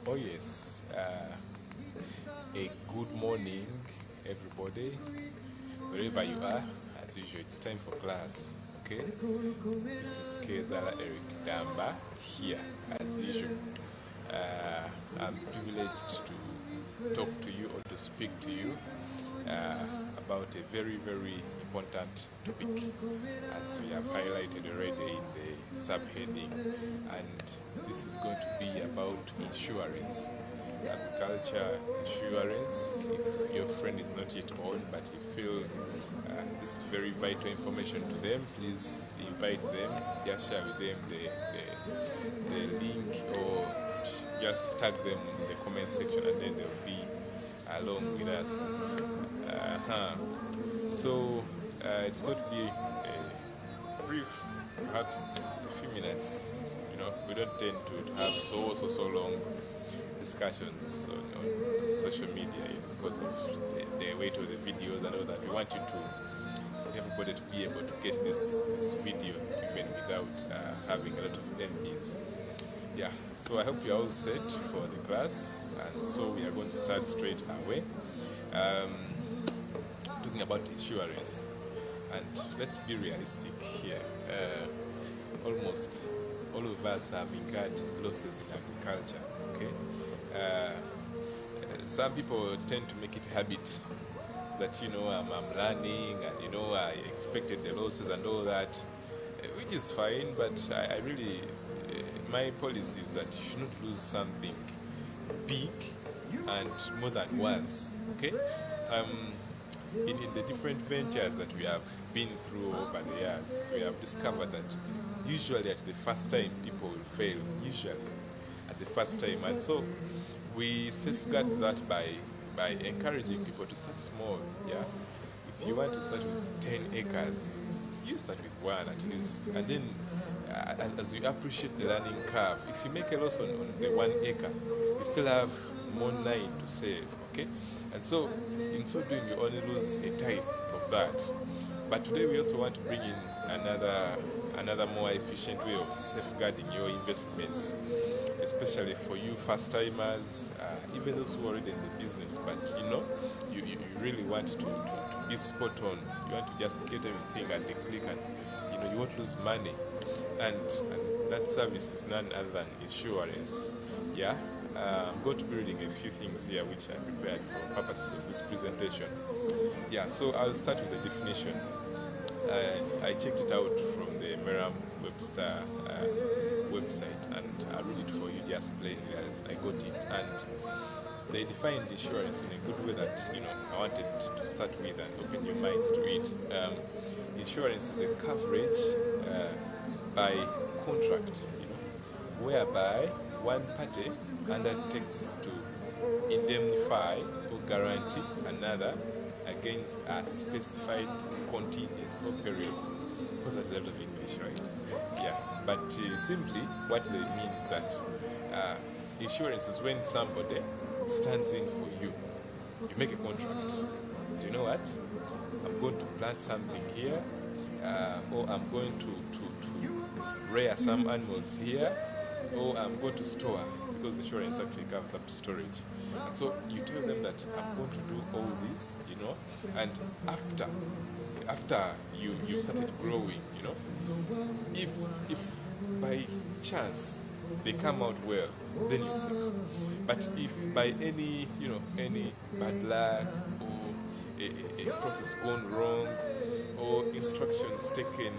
Oh yes, a good morning everybody, wherever you are. As usual, it's time for class, okay? This is Kezala Eric Damba here, as usual. I'm privileged to talk to you or to speak to you about a very, very important topic, as we have highlighted already in the subheading, and this is going to be about insurance, agriculture insurance. If your friend is not yet on but you feel this is very vital information to them, please invite them, just share with them the link, or just tag them in the comment section, and then they'll be along with us. So it's going to be a brief, perhaps a few minutes. You know, we don't tend to have so long discussions on social media, because of the weight of the videos and all that. We want you to, everybody to be able to get this video even without having a lot of MBs. Yeah, so I hope you're all set for the class, and so we are going to start straight away. Talking about insurance, and let's be realistic here. Almost all of us have incurred losses in agriculture, okay? Some people tend to make it a habit that, you know, I'm learning, and, you know, I expected the losses and all that, which is fine, but I really, my policy is that you should not lose something big and more than once, okay? In the different ventures that we have been through over the years, we have discovered that usually at the first time people will fail, usually at the first time, and so we safeguard that by encouraging people to start small. Yeah, if you want to start with 10 acres, you start with one at least, and then as you appreciate the learning curve, if you make a loss on the 1 acre, you still have more 9 to save, okay? And so in so doing, you only lose a tithe of that. But today we also want to bring in another more efficient way of safeguarding your investments, especially for you first timers, even those who are already in the business, but you know, you really want to be spot on. You want to just get everything at the click, and you know, you won't lose money, and that service is none other than insurance. Yeah, I'm going to be reading a few things here which I prepared for purposes of this presentation. Yeah, so I'll start with the definition. I checked it out from the Merriam-Webster website, and I'll read it for you just plainly as I got it. And they defined insurance in a good way that, you know, I wanted to start with and open your minds to it. Insurance is a coverage by contract, you know, whereby one party undertakes to indemnify or guarantee another against a specified contingency or peril. Because that's a lot of English, right? Yeah, but simply what they mean is that insurance is when somebody stands in for you. You make a contract. Do you know what? I'm going to plant something here, or I'm going to rear some animals here, or I'm going to store, because insurance actually comes up to storage. And so you tell them that I'm going to do all this, you know, and after you started growing, you know, if by chance they come out well, then you're safe. But if by any bad luck, or a process gone wrong, or instructions taken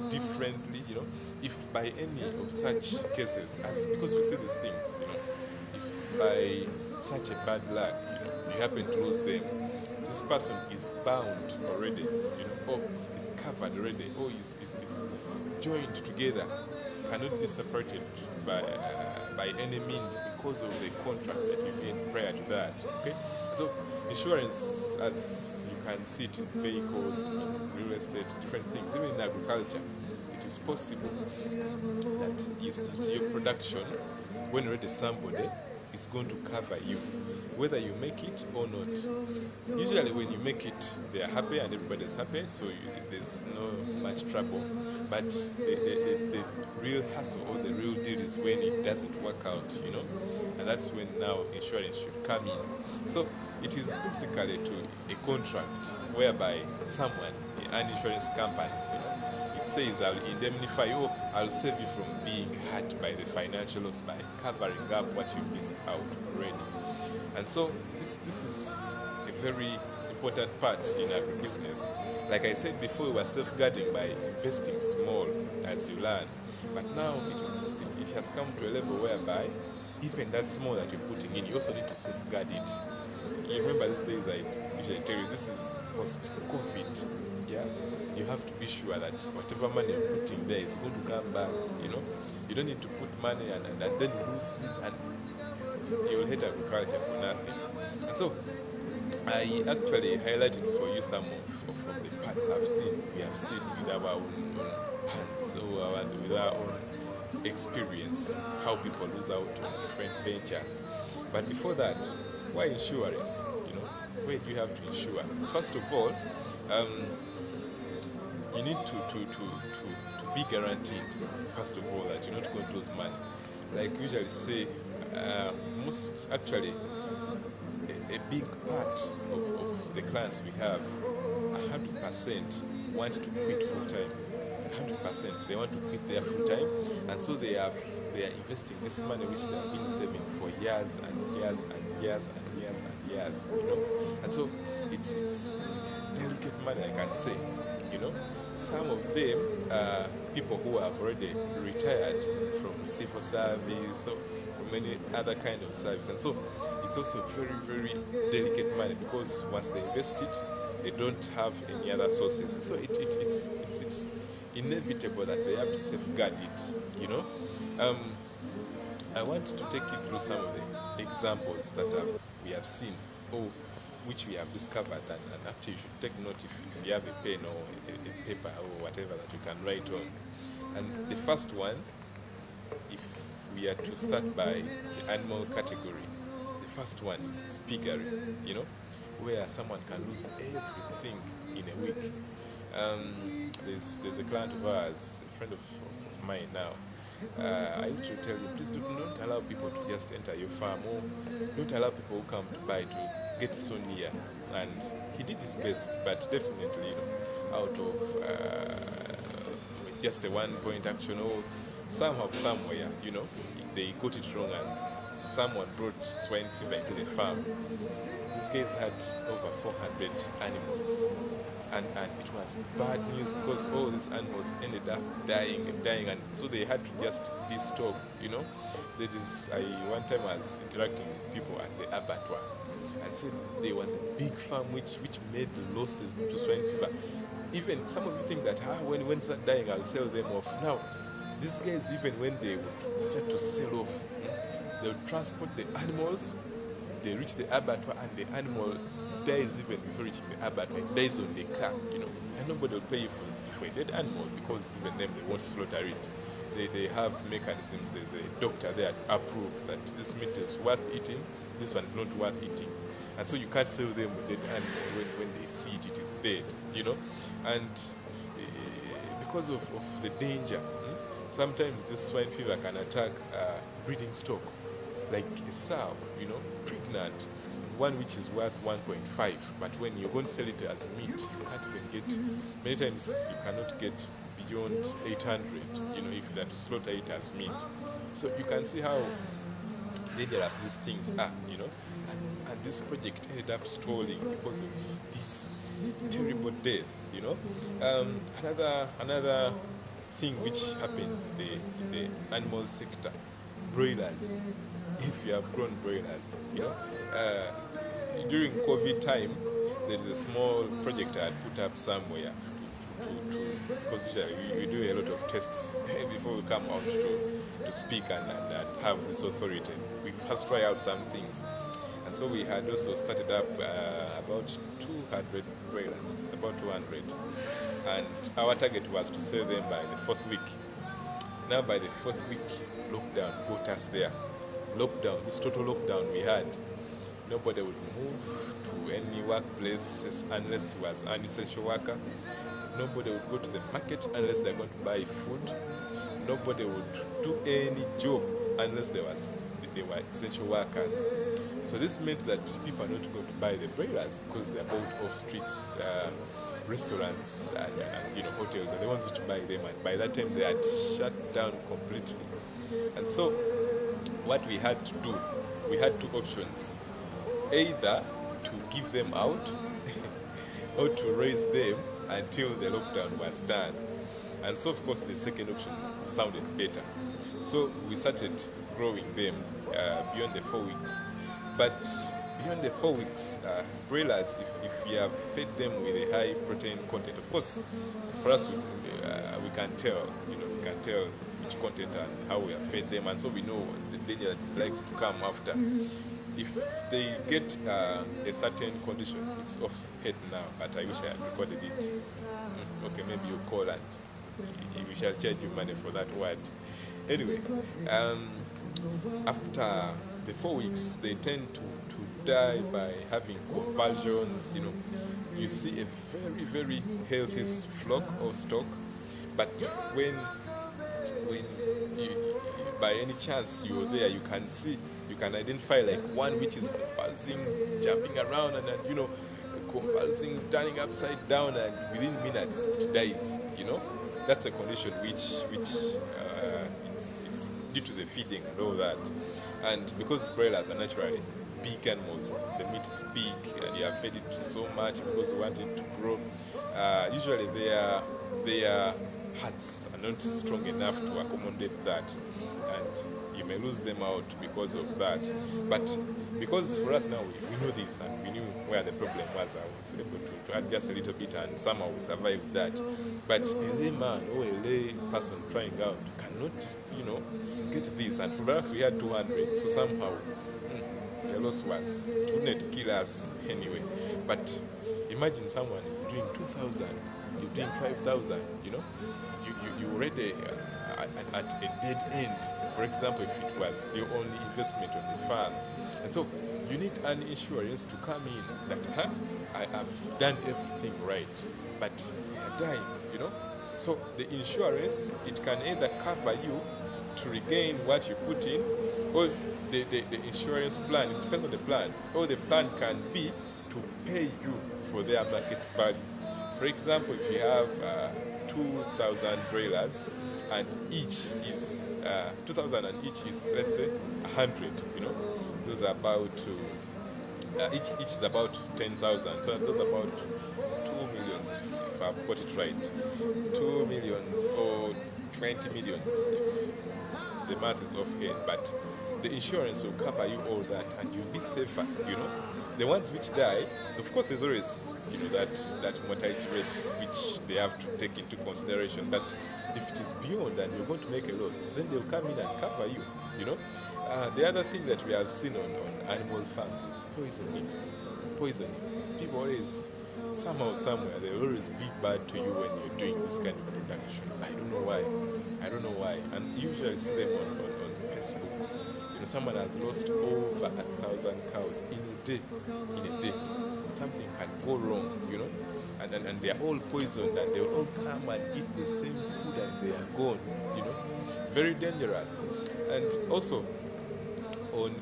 differently, you know, if by any of such cases, because we see these things, you know, if by such a bad luck, you know, you happen to lose them, this person is bound already, you know, or is covered already, or is joined together, cannot be separated by any means because of the contract that you made prior to that. Okay, so insurance, as you can see it in vehicles, in real estate, different things, even in agriculture, it is possible that you start your production when already somebody is going to cover you, whether you make it or not. Usually when you make it, they are happy and everybody's happy, so there's no much trouble. But the real hassle or the real deal is when it doesn't work out, and that's when now insurance should come in. So it is basically a contract whereby someone, an insurance company, it says, I'll indemnify you, I'll save you from being hurt by the financial loss by covering up what you missed out already. And so this is a very important part in agribusiness. Like I said before, we were safeguarding by investing small as you learn. But now it has come to a level whereby even that small that you're putting in, you also need to safeguard it. You remember these days I usually tell you, this is post-COVID. Yeah? You have to be sure that whatever money you're putting there is going to come back. You don't need to put money and then lose it, and you will hate agriculture for nothing. And so I actually highlighted for you some of the parts we have seen with our own hands, or with our own experience, how people lose out on different ventures. But before that, why insurance? Where do you have to insure? First of all, you need to be guaranteed, first of all, that you're not going to lose money. Like we usually say, a big part of the clients we have, 100% want to quit full-time. 100%. They want to quit their full-time, and so they are investing this money which they have been saving for years and years and years and years and years, And so it's delicate money, I can say, Some of them are people who have already retired from civil service, or from any other kind of service. And so it's also very, very delicate money, because once they invest it, they don't have any other sources. So it's inevitable that they have to safeguard it, I want to take you through some of the examples that we have seen, or which we have discovered, and actually you should take note if you have a pen or a paper or whatever that you can write on. And the first one, if we are to start by the animal category, the first one is piggery, where someone can lose everything in a week. There's a client of ours, a friend of mine now. I used to tell him, please don't allow people to just enter your farm, or don't allow people who come to buy to get so near. And he did his best, but definitely, out of just a one-point action, or somehow, somewhere, they got it wrong, and someone brought swine fever into the farm. These guys had over 400 animals, and it was bad news, because all these animals ended up dying, and so they had to just destock. One time I was interacting with people at the abattoir, and said there was a big farm which made the losses to swine fever. Even some of you think that when they start dying, I'll sell them off. Now, these guys, even when they would start to sell off, they would transport the animals, they reach the abattoir, and the animal dies even before reaching the abattoir. It dies on the car, and nobody will pay you for a dead animal, because even them, they won't slaughter it. They have mechanisms. There's a doctor there to approve that this meat is worth eating, this one is not worth eating. And so you can't sell them with dead animal when they see it, it is dead, And because of the danger, sometimes this swine fever can attack breeding stock, like a sow, pregnant, one which is worth 1.5, but when you're going to sell it as meat, you can't even get, many times you cannot get beyond 800, if you are to slaughter it as meat. So you can see how dangerous these things are, and this project ended up stalling because of this terrible death, Another thing which happens in the animal sector, broilers. If you have grown broilers, during COVID time, there is a small project I had put up somewhere because we do a lot of tests before we come out to speak and have this authority. We first try out some things. And so we had also started up about 200 broilers, about 200. And our target was to sell them by the 4th week. Now by the 4th week, lockdown got us there. lockdown, this total lockdown we had, nobody would move to any workplace unless he was an essential worker. Nobody would go to the market unless they're going to buy food. Nobody would do any job unless they were essential workers. So this meant that people are not going to buy the broilers because they're bought off streets. Restaurants and hotels are the ones which buy them, and by that time they had shut down completely. And so what we had to do, we had two options: either to give them out or to raise them until the lockdown was done. And so of course the second option sounded better, so we started growing them beyond the 4 weeks. But beyond the 4 weeks, broilers, if we have fed them with a high protein content, of course, for us, we can tell, we can tell which content and how we have fed them, and so we know the danger that is likely to come after. If they get a certain condition, it's off head now, but I wish I had recorded it. Okay, maybe you call and we shall charge you money for that word. Anyway, after the 4 weeks, they tend to die by having convulsions. You see a very, very healthy flock or stock, but when you, by any chance you're there, you can identify like one which is convulsing, jumping around, and convulsing, turning upside down, and within minutes it dies. That's a condition which it's due to the feeding and all that. And because broilers are naturally big animals, the meat is big, and you have fed it so much because you want it to grow. Usually their hearts are not strong enough to accommodate that, and you may lose them out because of that. But because for us now we know this, and we knew where the problem was, I was able to adjust a little bit, and somehow we survived that. But a layman or a lay person trying out cannot, get this. And for us we had 200, so somehow the loss was, it wouldn't kill us anyway. But imagine someone is doing 2,000, you're doing 5,000, you already at a dead end. For example, if it was your only investment on the farm. And so you need an insurance to come in that I have done everything right, but they are dying, So the insurance, it can either cover you to regain what you put in, or the insurance plan, it depends on the plan, or the plan can be to pay you for their market value. For example, if you have 2,000 broilers, and each is 2,000 and each is, let's say, 100, those are about each is about 10,000, so those are about 2 millions, if I've got it right. 2 millions or 20 millions, if the math is offhand, but the insurance will cover you all that, and you'll be safer, The ones which die, of course there's always, that mortality rate which they have to take into consideration, but if it is beyond and you're going to make a loss, then they'll come in and cover you, The other thing that we have seen on animal farms is poisoning. People always, somehow, somewhere, they'll always be bad to you when you're doing this kind of production. I don't know why. And you usually see them on Facebook. Someone has lost over 1,000 cows in a day. Something can go wrong, and they are all poisoned, and they will all come and eat the same food and they are gone, Very dangerous. And also on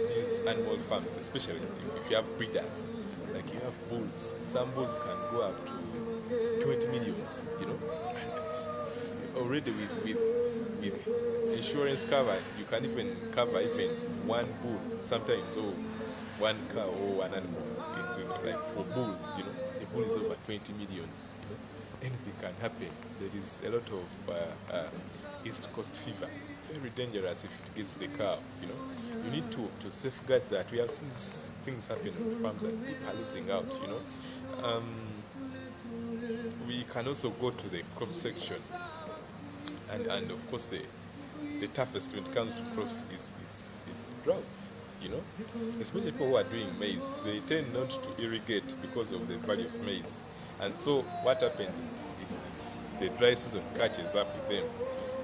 these animal farms, especially if you have breeders, like you have bulls, some bulls can go up to 20 millions, and already with insurance cover, you can even cover even one bull sometimes, or one cow or an animal. Like for bulls, a bull is over 20 millions. Anything can happen. There is a lot of East Coast fever, very dangerous if it gets the cow. You need to safeguard that. We have seen things happen on farms and people are losing out. We can also go to the crop section, and of course the toughest when it comes to crops is drought. Especially people who are doing maize, they tend not to irrigate because of the value of maize. And so what happens is the dry season catches up with them.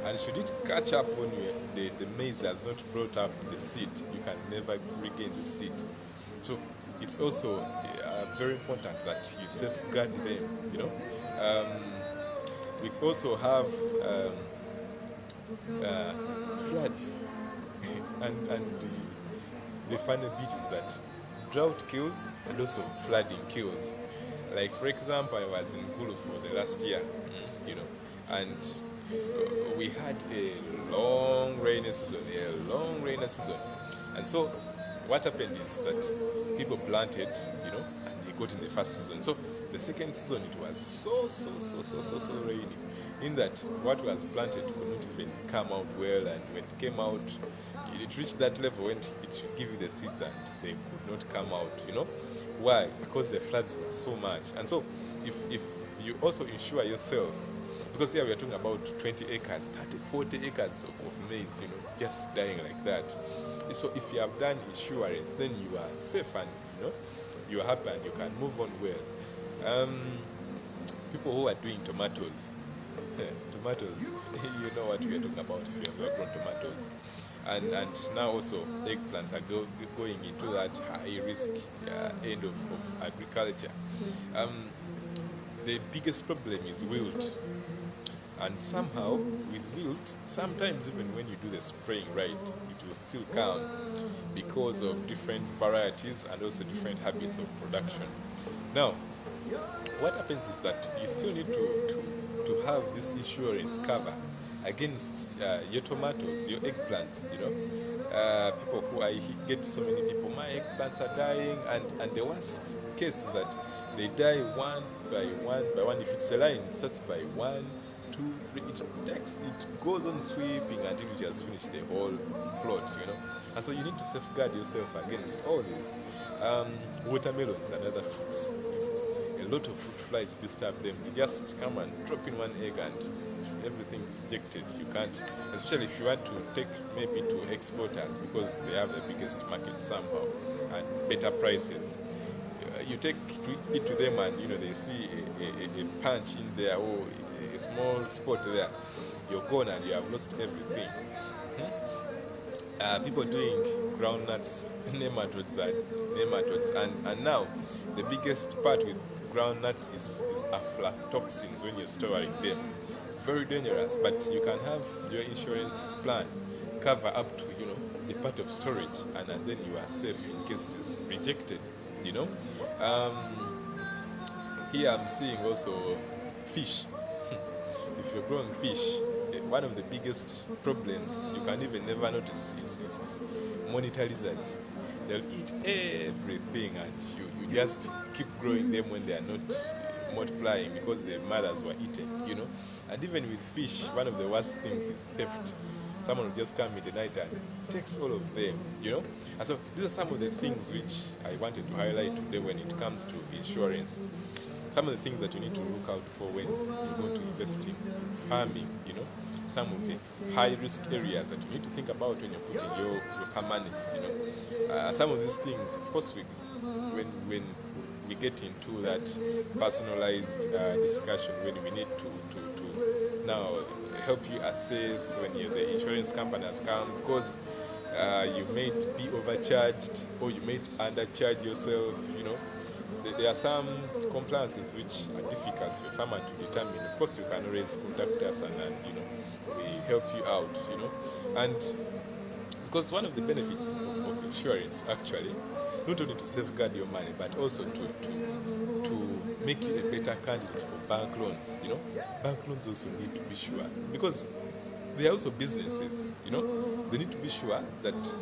And should it catch up when the maize has not brought up the seed, you can never regain the seed. So it's also very important that you safeguard them, you know. We also have floods, and the funny bit is that drought kills and also flooding kills. Like, for example, I was in Gulu for the last year, you know, and we had a long rainy season, and so what happened is that people planted, you know, and they got in the first season. So the second season it was so rainy, in that what was planted could not even come out well, and when it came out, it reached that level when it should give you the seeds and they could not come out, you know. Why? Because the floods were so much. And so if you also insure yourself, because here we are talking about 20 acres, 30, 40 acres of maize, you know, just dying like that. So if you have done insurance, then you are safe, and you know, you are happy and you can move on well. People who are doing tomatoes, tomatoes, you know what we are talking about if you have grown tomatoes. And now also eggplants are going into that high risk end of agriculture. The biggest problem is wilt. And somehow, with wilt, sometimes even when you do the spraying right, it will still come because of different varieties and also different habits of production. Now, what happens is that you still need to have this insurance cover against your tomatoes, your eggplants, you know. People who I get so many people, my eggplants are dying, and the worst case is that they die one by one. If it's a line, it starts by 1, 2, 3. It goes on sweeping until it has finished the whole plot, you know. And so you need to safeguard yourself against all these. Watermelons and other fruits. A lot of fruit flies disturb them. They just come and drop in one egg and everything's rejected. You can't, especially if you want to take maybe to exporters, because they have the biggest market somehow and better prices. You take it to them and, you know, they see a punch in there or a small spot there, you're gone and you have lost everything. People doing groundnuts, nematodes, and now the biggest part with groundnuts is aflatoxins when you're storing them. Very dangerous, but you can have your insurance plan cover up to, you know, the part of storage, and then you are safe in case it is rejected, you know. Here I'm seeing also fish. If you're growing fish, one of the biggest problems you can even never notice is monitor lizards. They'll eat everything, and you just keep growing them when they are not multiplying because the mothers were eaten, you know. And even with fish, one of the worst things is theft. Someone will just come in the night and takes all of them, you know. And so these are some of the things which I wanted to highlight today when it comes to insurance. Some of the things that you need to look out for when you're going to invest in farming, you know. Some of the high-risk areas that you need to think about when you're putting your money, you know. Some of these things, of course, when we get into that personalized discussion, when we need to now help you assess when the insurance company has come, because you may be overcharged or you may undercharge yourself, you know. There are some compliances which are difficult for a farmer to determine. Of course, you can always contact us and you know, we help you out, you know. And because one of the benefits of insurance, actually, not only to safeguard your money, but also to make you a better candidate for bank loans, you know. Bank loans also need to be sure, because they are also businesses, you know. They need to be sure that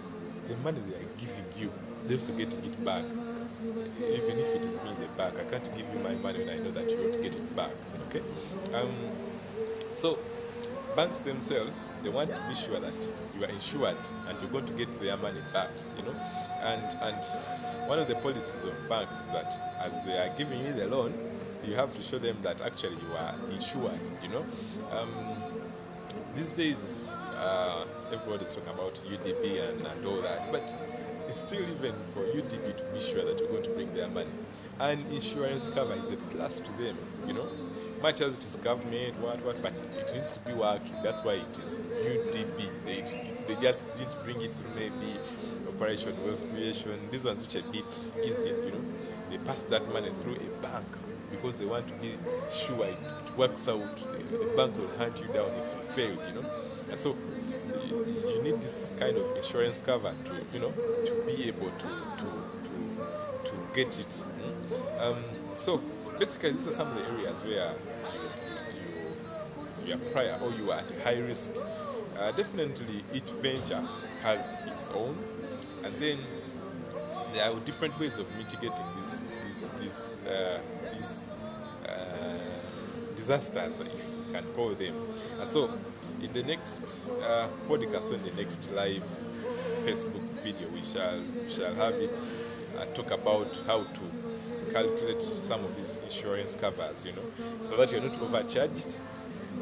the money they are giving you, they're also getting it back. Even if it is me in the bank, I can't give you my money when I know that you won't get it back, okay? So banks themselves, they want to be sure that you are insured and you're going to get their money back, you know. And one of the policies of banks is that as they are giving you the loan, you have to show them that actually you are insured, you know. These days, everybody's talking about UDP and all that, but it's still even for UDB to be sure that you're going to bring their money. And insurance cover is a plus to them, you know. Much as it is government, what, but it needs to be working. That's why it is UDB. They just didn't bring it through maybe Operation Wealth Creation. These ones which are a bit easier, you know. They pass that money through a bank because they want to be sure it works out. The bank will hunt you down if you fail, you know. And so you need this kind of insurance cover to, you know, to be able to get it. So basically, these are some of the areas where you are prior or you are at high risk. Definitely, each venture has its own, and then there are different ways of mitigating these disasters, if you can call them. And so, in the next podcast, or in the next live Facebook video, we shall have it talk about how to calculate some of these insurance covers, you know, so that you're not overcharged,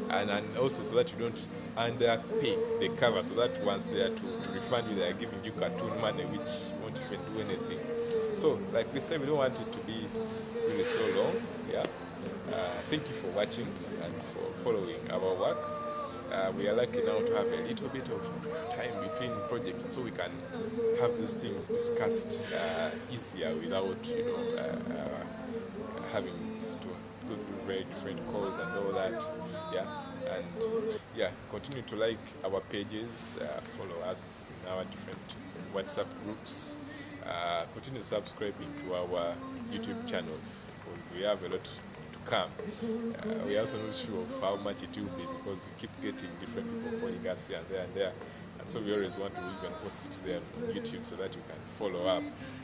and also so that you don't underpay the cover, so that once they are to refund you, they are giving you cartoon money which won't even do anything. So, like we said, we don't want it to be really so long. Yeah. Thank you for watching and for following our work. We are lucky now to have a little bit of time between projects, and so we can have these things discussed easier without, you know, having to go through very different calls and all that. Yeah, and yeah, continue to like our pages, follow us in our different WhatsApp groups, continue subscribing to our YouTube channels, because we have a lot to come. We are also not sure of how much it will be, because we keep getting different people calling us here and there, and so we always want to even post it there on YouTube so that you can follow up.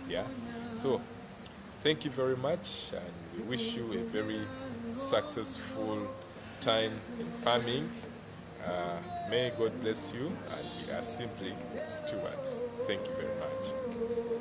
Yeah, so thank you very much, and we wish you a very successful time in farming. May God bless you, and we are simply stewards. Thank you very much.